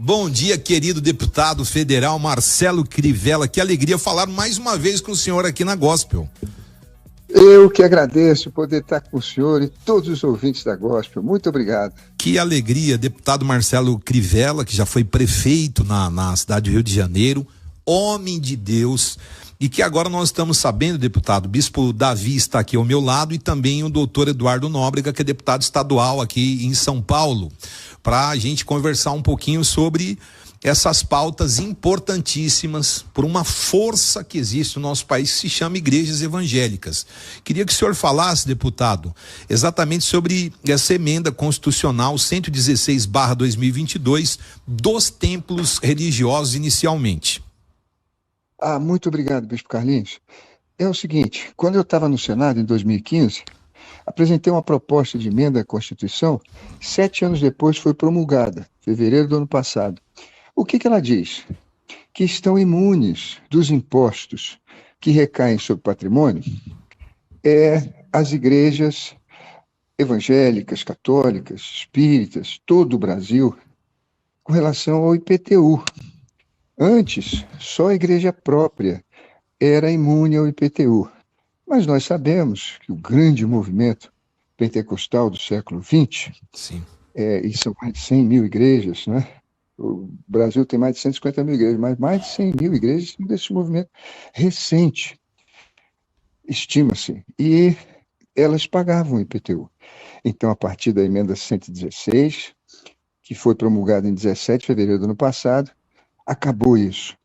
Bom dia, querido deputado federal Marcelo Crivella. Que alegria falar mais uma vez com o senhor aqui na Gospel. Eu que agradeço poder estar com o senhor e todos os ouvintes da Gospel. Muito obrigado. Que alegria, deputado Marcelo Crivella, que já foi prefeito na cidade do Rio de Janeiro, homem de Deus, e que agora nós estamos sabendo, deputado, o bispo Davi está aqui ao meu lado e também o doutor Eduardo Nóbrega, que é deputado estadual aqui em São Paulo, para a gente conversar um pouquinho sobre essas pautas importantíssimas por uma força que existe no nosso país que se chama igrejas evangélicas. Queria que o senhor falasse, deputado, exatamente sobre essa emenda constitucional 116/2022 dos templos religiosos inicialmente. Muito obrigado, bispo Carlinhos. É o seguinte, quando eu estava no Senado em 2015, apresentei uma proposta de emenda à Constituição, 7 anos depois foi promulgada, em fevereiro do ano passado. O que ela diz? Que estão imunes dos impostos que recaem sobre o patrimônio as igrejas evangélicas, católicas, espíritas, todo o Brasil, com relação ao IPTU. Antes, só a igreja própria era imune ao IPTU. Mas nós sabemos que o grande movimento pentecostal do século XX, Sim. E são mais de 100 mil igrejas, né? O Brasil tem mais de 150 mil igrejas, mas mais de 100 mil igrejas desse movimento recente, estima-se, e elas pagavam IPTU. Então, a partir da emenda 116, que foi promulgada em 17 de fevereiro do ano passado, acabou isso.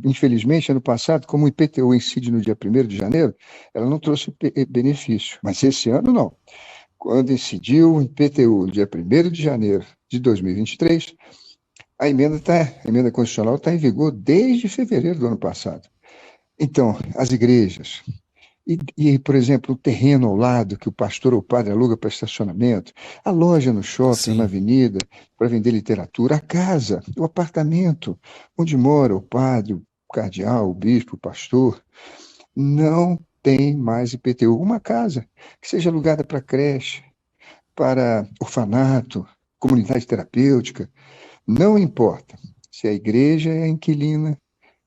Infelizmente, ano passado, como o IPTU incide no dia 1º de janeiro, ela não trouxe benefício, mas esse ano não. Quando incidiu o IPTU no dia 1º de janeiro de 2023, a emenda constitucional está em vigor desde fevereiro do ano passado. Então, as igrejas, por exemplo, o terreno ao lado que o pastor ou o padre aluga para estacionamento, a loja no shopping, Sim, na avenida, para vender literatura, a casa, o apartamento onde mora o padre, o cardeal, o bispo, o pastor, não tem mais IPTU. Uma casa que seja alugada para creche, para orfanato, comunidade terapêutica, não importa se a igreja é inquilina,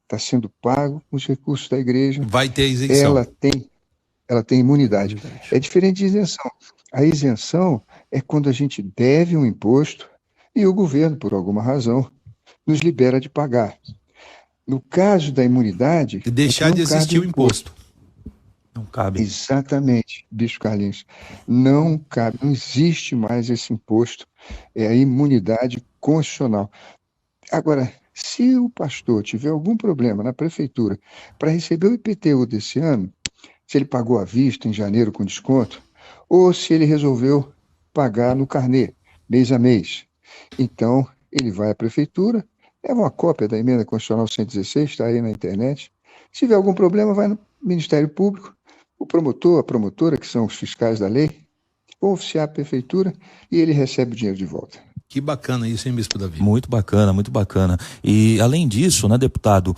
está sendo pago com os recursos da igreja, vai ter isenção. Ela tem imunidade. É diferente de isenção. A isenção é quando a gente deve um imposto e o governo, por alguma razão, nos libera de pagar. No caso da imunidade... E deixar de existir o imposto. Não cabe. Exatamente, bispo Carlinhos. Não cabe, não existe mais esse imposto. É a imunidade constitucional. Agora, se o pastor tiver algum problema na prefeitura para receber o IPTU desse ano, se ele pagou à vista em janeiro com desconto, ou se ele resolveu pagar no carnê, mês a mês, então ele vai à prefeitura, leva uma cópia da emenda constitucional 116, está aí na internet. Se tiver algum problema, vai no Ministério Público, o promotor, a promotora, que são os fiscais da lei, vão oficiar a prefeitura e ele recebe o dinheiro de volta. Que bacana isso, hein, bispo Davi? Muito bacana, muito bacana. E além disso, né, deputado,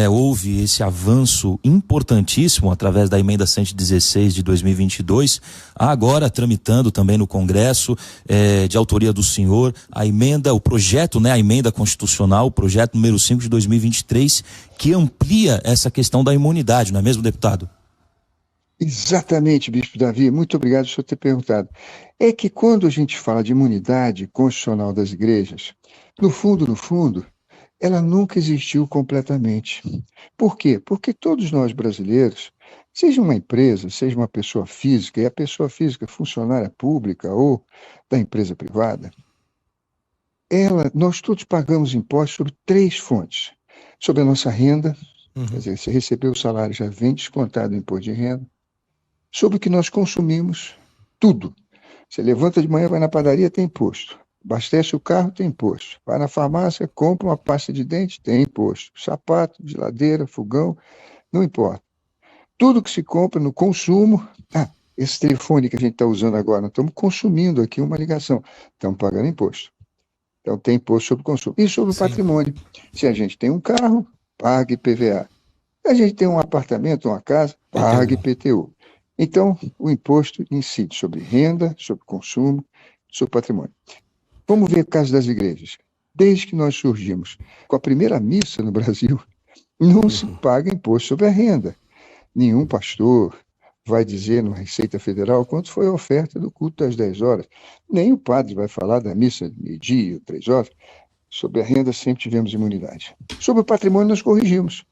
houve esse avanço importantíssimo através da emenda 116 de 2022, agora tramitando também no Congresso, de autoria do senhor, o projeto, né, a emenda constitucional, o projeto número 5 de 2023, que amplia essa questão da imunidade, não é mesmo, deputado? Exatamente, bispo Davi, muito obrigado por o senhor ter perguntado. É que quando a gente fala de imunidade constitucional das igrejas, no fundo, ela nunca existiu completamente. Por quê? Porque todos nós brasileiros, seja uma empresa, seja uma pessoa física, e a pessoa física funcionária pública ou da empresa privada, nós todos pagamos impostos sobre 3 fontes. Sobre a nossa renda, quer dizer, se recebeu o salário já vem descontado o imposto de renda, sobre o que nós consumimos, tudo. Você levanta de manhã, vai na padaria, tem imposto. Abastece o carro, tem imposto. Vai na farmácia, compra uma pasta de dente, tem imposto. Sapato, geladeira, fogão, não importa. Tudo que se compra no consumo... esse telefone que a gente está usando agora, nós estamos consumindo aqui uma ligação, estamos pagando imposto. Então tem imposto sobre o consumo. E sobre o patrimônio. Se a gente tem um carro, paga IPVA. Se a gente tem um apartamento, uma casa, paga IPTU. Então, o imposto incide sobre renda, sobre consumo, sobre patrimônio. Vamos ver o caso das igrejas. desde que nós surgimos com a primeira missa no Brasil, não se paga imposto sobre a renda. Nenhum pastor vai dizer na Receita Federal quanto foi a oferta do culto das 10 horas. Nem o padre vai falar da missa de meio-dia, 3 horas. Sobre a renda sempre tivemos imunidade. Sobre o patrimônio nós corrigimos.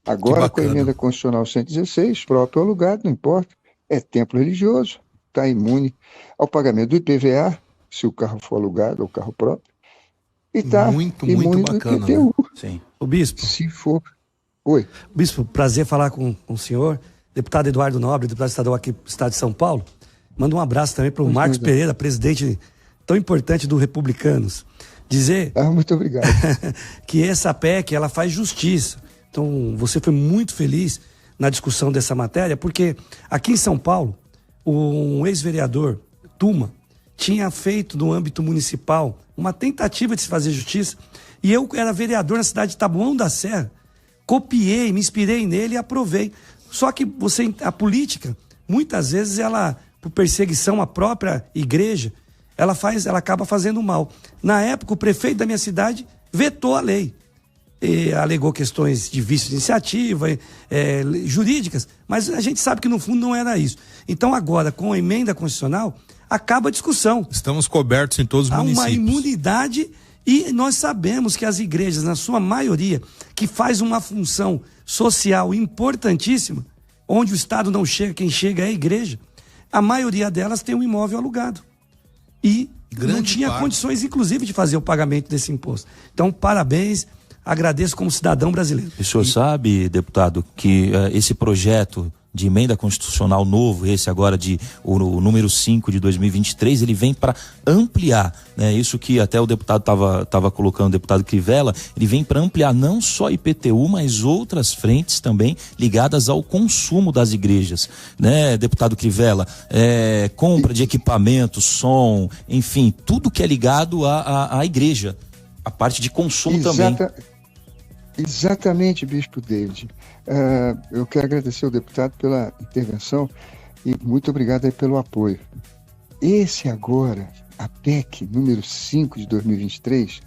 Agora, com a emenda constitucional 116, próprio alugado, não importa, é templo religioso, está imune ao pagamento do IPVA, se o carro for alugado ou carro próprio, e está imune do IPTU. Né? Sim. O bispo. Se for. Oi. Bispo, prazer falar com o senhor. Deputado Eduardo Nobre, deputado estadual aqui do estado de São Paulo. Manda um abraço também para o Marcos Pereira, presidente tão importante do Republicanos. Dizer muito obrigado. que essa PEC ela faz justiça. Então, você foi muito feliz na discussão dessa matéria, porque aqui em São Paulo, um ex-vereador, Tuma, tinha feito no âmbito municipal uma tentativa de se fazer justiça, e eu era vereador na cidade de Taboão da Serra, copiei, me inspirei nele e aprovei. Só que a política, muitas vezes, ela, por perseguição à própria igreja, ela acaba fazendo mal. Na época, o prefeito da minha cidade vetou a lei. E alegou questões de vício de iniciativa, jurídicas, mas a gente sabe que no fundo não era isso. Então agora, com a emenda constitucional, acaba a discussão. Estamos cobertos em todos os municípios. Há uma imunidade e nós sabemos que as igrejas, na sua maioria, que faz uma função social importantíssima, onde o Estado não chega, quem chega é a igreja, a maioria delas tem um imóvel alugado. E não tinha condições, inclusive, de fazer o pagamento desse imposto. Então, parabéns. Agradeço como cidadão brasileiro. O senhor sabe, deputado, que esse projeto de emenda constitucional novo, esse agora o número 5 de 2023, ele vem para ampliar, né? Isso que até o deputado estava colocando, o deputado Crivella, ele vem para ampliar não só IPTU, mas outras frentes também ligadas ao consumo das igrejas, né, deputado Crivella? Compra de equipamentos, som, enfim, tudo que é ligado à igreja, a parte de consumo também. Exatamente, Bispo David. Eu quero agradecer ao deputado pela intervenção e muito obrigado aí pelo apoio. Esse agora, a PEC número 5 de 2023,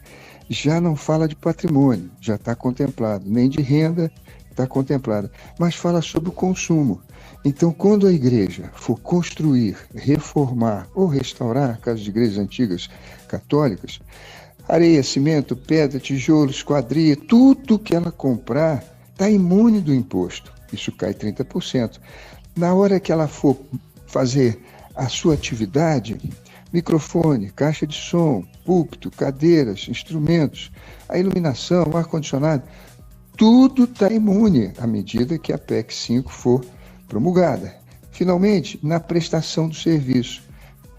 já não fala de patrimônio, já está contemplado, nem de renda está contemplada, mas fala sobre o consumo. Então, quando a igreja for construir, reformar ou restaurar casas de igrejas antigas católicas, areia, cimento, pedra, tijolo, esquadria, tudo que ela comprar está imune do imposto. Isso cai 30%. Na hora que ela for fazer a sua atividade, microfone, caixa de som, púlpito, cadeiras, instrumentos, a iluminação, o ar-condicionado, tudo está imune à medida que a PEC 5 for promulgada. Finalmente, na prestação do serviço,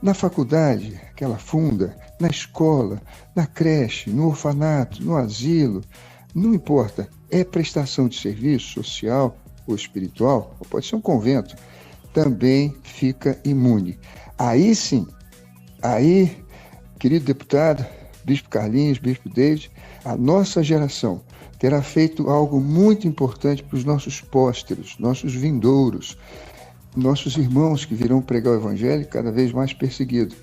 na faculdade, que ela funda, na escola, na creche, no orfanato, no asilo, não importa, é prestação de serviço social ou espiritual, ou pode ser um convento, também fica imune. Aí sim, querido deputado, Bispo Carlinhos, Bispo David, a nossa geração terá feito algo muito importante para os nossos pósteros, nossos vindouros, nossos irmãos que virão pregar o evangelho cada vez mais perseguidos.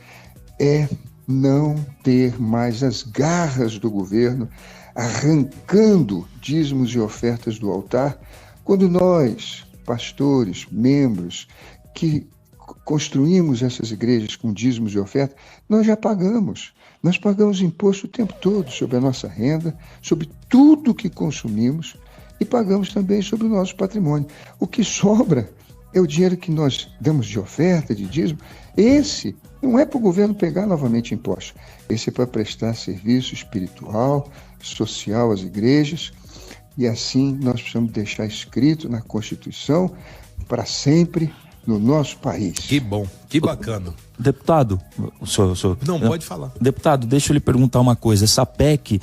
É não ter mais as garras do governo arrancando dízimos e ofertas do altar, quando nós, pastores, membros, que construímos essas igrejas com dízimos e ofertas, nós já pagamos. Nós pagamos imposto o tempo todo sobre a nossa renda, sobre tudo que consumimos e pagamos também sobre o nosso patrimônio. O que sobra é o dinheiro que nós damos de oferta, de dízimo. Esse não é para o governo pegar novamente impostos. Esse é para prestar serviço espiritual, social às igrejas. E assim nós precisamos deixar escrito na Constituição para sempre no nosso país. Que bom, que bacana. Deputado, Não, pode falar. Deputado, deixa eu lhe perguntar uma coisa. Essa PEC,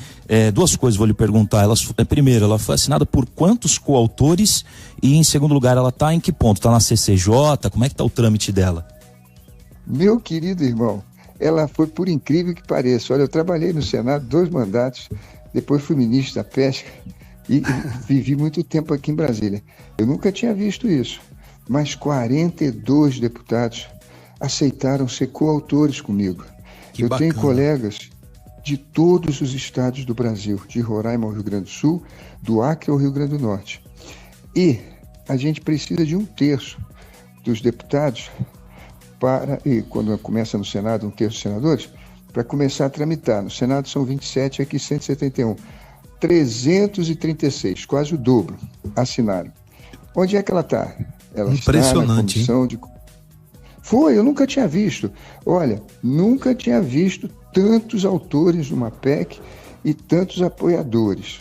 duas coisas vou lhe perguntar. Primeiro, ela foi assinada por quantos coautores? E em segundo lugar, ela está em que ponto? Está na CCJ? Como é que está o trâmite dela? Meu querido irmão, ela foi, por incrível que pareça. Olha, eu trabalhei no Senado 2 mandatos, depois fui ministro da Pesca e vivi muito tempo aqui em Brasília. Eu nunca tinha visto isso, mas 42 deputados aceitaram ser coautores comigo. Que bacana. Tenho colegas de todos os estados do Brasil, de Roraima ao Rio Grande do Sul, do Acre ao Rio Grande do Norte. E a gente precisa de 1/3 dos deputados e quando começa no Senado, 1/3 dos senadores, para começar a tramitar. No Senado são 27, aqui 171. 336, quase o dobro, assinaram. Onde é que ela está? Ela impressionante, está na comissão de... Foi, eu nunca tinha visto. Olha, nunca tinha visto tantos autores numa PEC e tantos apoiadores.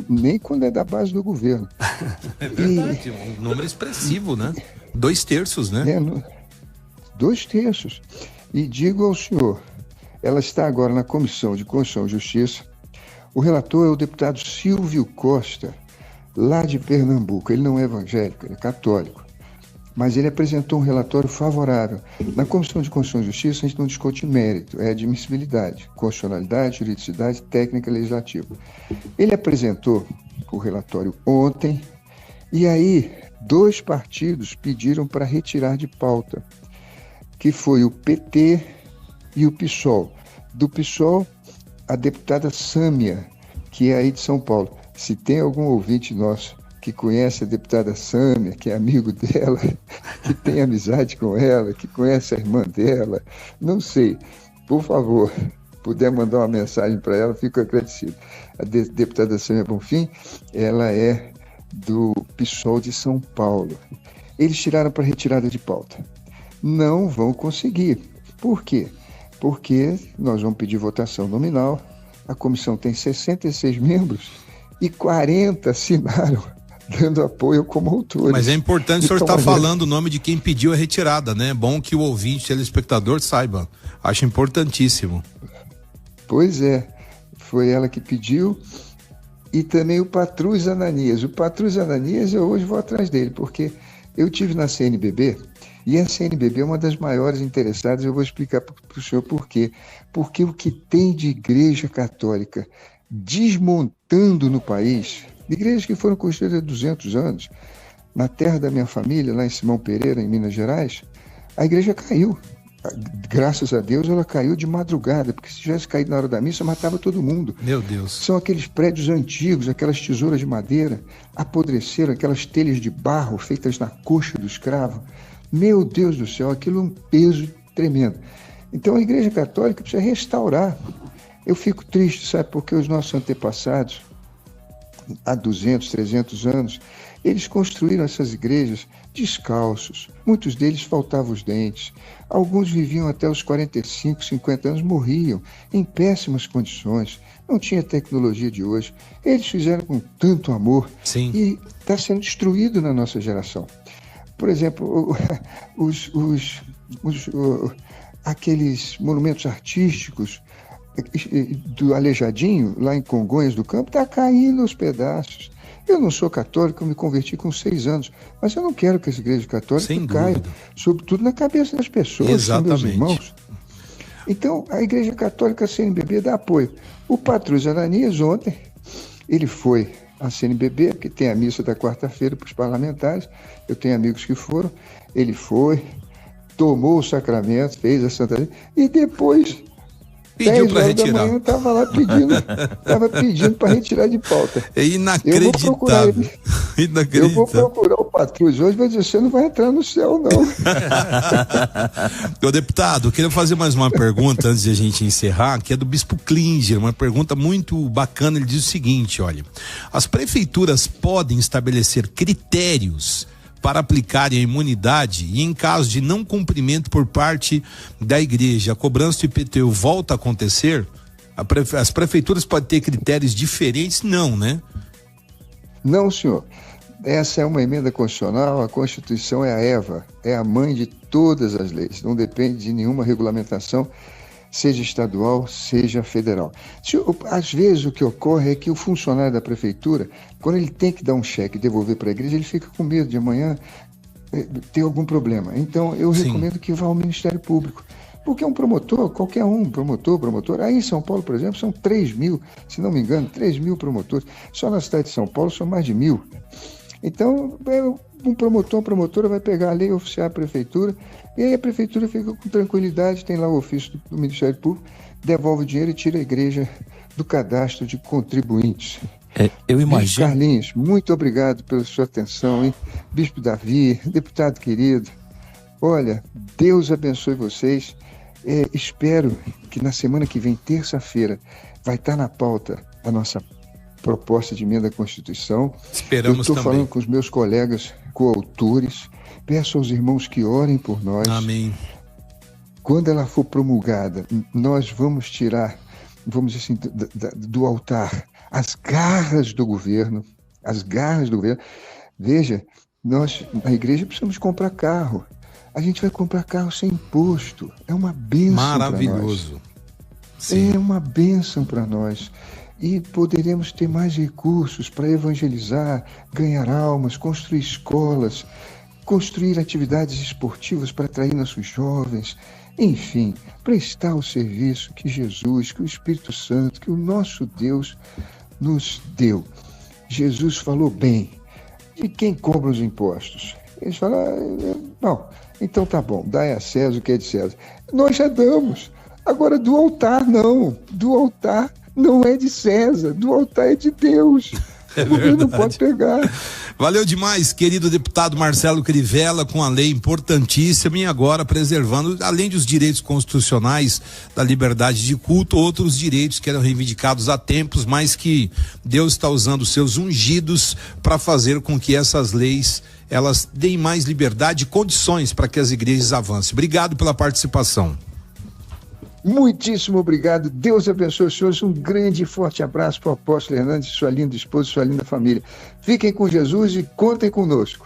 Nem quando é da base do governo. É verdade, um número expressivo, né? 2/3, né? 2/3. E digo ao senhor, ela está agora na Comissão de Constituição e Justiça. O relator é o deputado Silvio Costa, lá de Pernambuco. Ele não é evangélico, ele é católico. Mas ele apresentou um relatório favorável. Na Comissão de Constituição e Justiça, a gente não discute mérito, é admissibilidade, constitucionalidade, juridicidade, técnica legislativa. Ele apresentou o relatório ontem, e aí 2 partidos pediram para retirar de pauta, que foi o PT e o PSOL. Do PSOL, a deputada Sâmia, que é aí de São Paulo. Se tem algum ouvinte nosso que conhece a deputada Sâmia, que é amigo dela, que tem amizade com ela, que conhece a irmã dela, não sei, por favor, puder mandar uma mensagem para ela, fico agradecido. A deputada Sâmia Bonfim, ela é do PSOL de São Paulo. Eles tiraram para retirada de pauta. Não vão conseguir. Por quê? Porque nós vamos pedir votação nominal, a comissão tem 66 membros e 40 assinaram, dando apoio como autores. Mas é importante o senhor estar falando o nome de quem pediu a retirada, né? É bom que o ouvinte, telespectador, saiba. Acho importantíssimo. Pois é, foi ela que pediu. E também o Patrus Ananias. O Patrus Ananias, eu hoje vou atrás dele, porque eu tive na CNBB, e a CNBB é uma das maiores interessadas. Eu vou explicar para o senhor por quê. Porque o que tem de igreja católica desmontando no país, igrejas que foram construídas há 200 anos, na terra da minha família, lá em Simão Pereira, em Minas Gerais, a igreja caiu. Graças a Deus ela caiu de madrugada, porque se tivesse caído na hora da missa, matava todo mundo. Meu Deus. São aqueles prédios antigos, aquelas tesouras de madeira, apodreceram, aquelas telhas de barro feitas na coxa do escravo. Meu Deus do céu, aquilo é um peso tremendo. Então a igreja católica precisa restaurar. Eu fico triste, sabe, porque os nossos antepassados, há 200, 300 anos, eles construíram essas igrejas descalços. Muitos deles faltavam os dentes. Alguns viviam até os 45, 50 anos, morriam em péssimas condições. Não tinha tecnologia de hoje. Eles fizeram com tanto amor. Sim. E está sendo destruído na nossa geração. Por exemplo, aqueles monumentos artísticos do Aleijadinho, lá em Congonhas do Campo, está caindo aos pedaços. Eu não sou católico, eu me converti com 6 anos, mas eu não quero que essa igreja católica caia, sobretudo na cabeça das pessoas, exatamente, meus irmãos. Então, a igreja católica CNBB dá apoio. O Patrus Ananias, ontem, ele foi à CNBB, que tem a missa da quarta-feira para os parlamentares, eu tenho amigos que foram, ele foi, tomou o sacramento, fez a Santa Missa, e depois... Pediu para retirar. Estava lá pedindo para retirar de pauta. É inacreditável. Eu vou procurar o Patrus hoje, vai dizer, você não vai entrar no céu, não. Ô, deputado, eu queria fazer mais uma pergunta antes de a gente encerrar, que é do Bispo Klinger, uma pergunta muito bacana. Ele diz o seguinte, olha, as prefeituras podem estabelecer critérios para aplicarem a imunidade e em caso de não cumprimento por parte da igreja, a cobrança do IPTU volta a acontecer? As prefeituras podem ter critérios diferentes? Não, né? Não, senhor. Essa é uma emenda constitucional, a Constituição é a Eva, é a mãe de todas as leis, não depende de nenhuma regulamentação, seja estadual, seja federal. Às vezes o que ocorre é que o funcionário da prefeitura, quando ele tem que dar um cheque e devolver para a igreja, ele fica com medo de amanhã ter algum problema. Então eu recomendo que vá ao Ministério Público, porque um promotor, qualquer um, promotor, aí em São Paulo, por exemplo, são 3.000, se não me engano, 3.000 promotores, só na cidade de São Paulo são mais de 1.000. Então, um promotor, uma promotora vai pegar a lei oficial da prefeitura, e aí a prefeitura fica com tranquilidade, tem lá o ofício do Ministério Público, devolve o dinheiro e tira a igreja do cadastro de contribuintes. Eu imagino. Bispo Carlinhos, muito obrigado pela sua atenção, hein? Bispo Davi, deputado querido, olha, Deus abençoe vocês. Espero que na semana que vem, terça-feira, vai estar na pauta a nossa proposta de emenda à Constituição. Esperamos também. Eu estou falando com os meus colegas coautores, peço aos irmãos que orem por nós. Amém. Quando ela for promulgada, nós vamos tirar, vamos dizer assim, do altar as garras do governo, Veja, nós, na igreja, precisamos comprar carro. A gente vai comprar carro sem imposto. É uma bênção para nós. Maravilhoso. Sim. É uma bênção para nós. E poderemos ter mais recursos para evangelizar, ganhar almas, construir escolas, construir atividades esportivas para atrair nossos jovens. Enfim, prestar o serviço que Jesus, que o Espírito Santo, que o nosso Deus nos deu. Jesus falou bem. E quem cobra os impostos? Eles falam, não, então tá bom, dai a César o que é de César. Nós já damos. Agora, do altar não. Do altar não é de César, do altar é de Deus. O governo não pode pegar. Valeu demais, querido deputado Marcelo Crivella, com a lei importantíssima e agora preservando, além dos direitos constitucionais da liberdade de culto, outros direitos que eram reivindicados há tempos, mas que Deus está usando os seus ungidos para fazer com que essas leis elas deem mais liberdade e condições para que as igrejas avancem. Obrigado pela participação. Muitíssimo obrigado, Deus abençoe os senhores, um grande e forte abraço para o apóstolo Hernandes, sua linda esposa, sua linda família. Fiquem com Jesus e contem conosco.